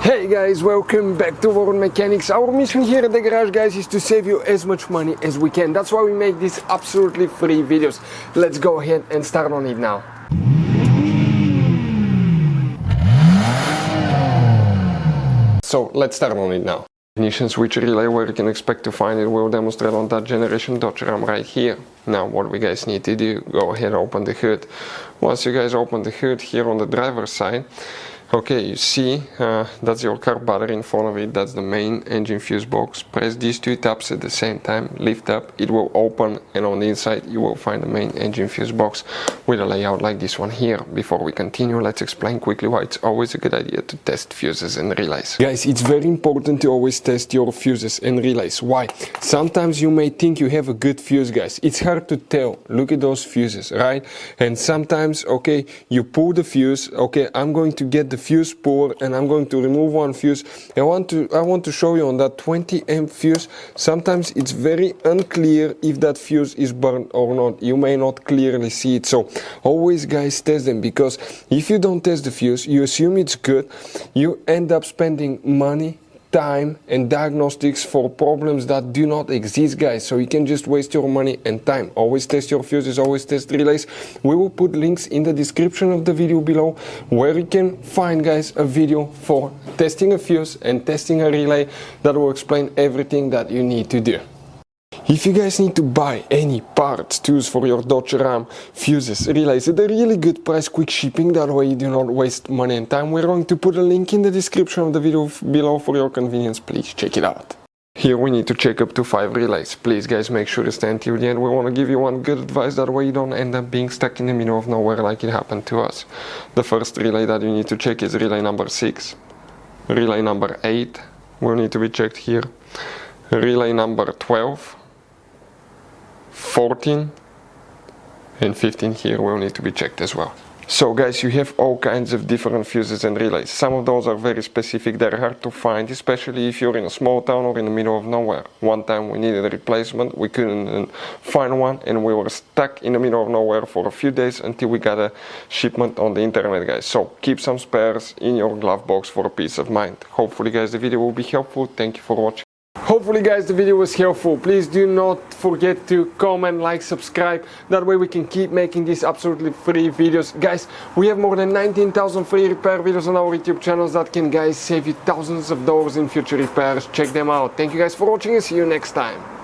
Hey guys, welcome back to World Mechanics. Our mission here at the garage, guys, is to save you as much money as we can. That's why we make these absolutely free videos. Let's go ahead and start on it now. So let's start on it now. Ignition switch relay, where you can expect to find it, will demonstrate on that generation Dodge Ram right here. Now what we guys need to do, go ahead and open the hood. Once you guys open the hood here on the driver's side, okay, you see that's your car battery in front of it. That's the main engine fuse box. Press these two tabs at the same time, lift up, it will open, and on the inside you will find the main engine fuse box with a layout like this one here. Before we continue, let's explain quickly why it's always a good idea to test fuses and relays. Guys, it's very important to always test your fuses and relays. Why? Sometimes you may think you have a good fuse, guys. It's hard to tell. Look at those fuses, right? And sometimes, okay, you pull the fuse. Okay, I'm going to get the fuse puller and I'm going to remove one fuse. I want to show you on that 20 amp fuse, sometimes it's very unclear if that fuse is burned or not. You may not clearly see it. So always, guys, test them, because if you don't test the fuse, you assume it's good, you end up spending money, time and diagnostics for problems that do not exist, guys. So you can just waste your money and time. Always test your fuses, always test relays. We will put links in the description of the video below where you can find, guys, a video for testing a fuse and testing a relay that will explain everything that you need to do. If you guys need to buy any parts, tools for your Dodge Ram, fuses, relays at a really good price, quick shipping, that way you do not waste money and time, we're going to put a link in the description of the video below for your convenience. Please check it out. Here we need to check up to 5 relays. Please, guys, make sure to stay until the end. We want to give you one good advice, that way you don't end up being stuck in the middle of nowhere like it happened to us. The first relay that you need to check is relay number 6. Relay number 8 will need to be checked here. Relay number 12. 14 and 15 here will need to be checked as well. So, guys, you have all kinds of different fuses and relays. Some of those are very specific, they're hard to find, especially if you're in a small town or in the middle of nowhere. One time we needed a replacement, we couldn't find one, and we were stuck in the middle of nowhere for a few days until we got a shipment on the internet, guys. So keep some spares in your glove box for peace of mind. Hopefully, guys, the video will be helpful. Thank you for watching. Hopefully, guys, the video was helpful. Please do not forget to comment, like, subscribe. That way we can keep making these absolutely free videos. Guys, we have more than 19,000 free repair videos on our YouTube channels that can, guys, save you thousands of dollars in future repairs. Check them out. Thank you guys for watching and see you next time.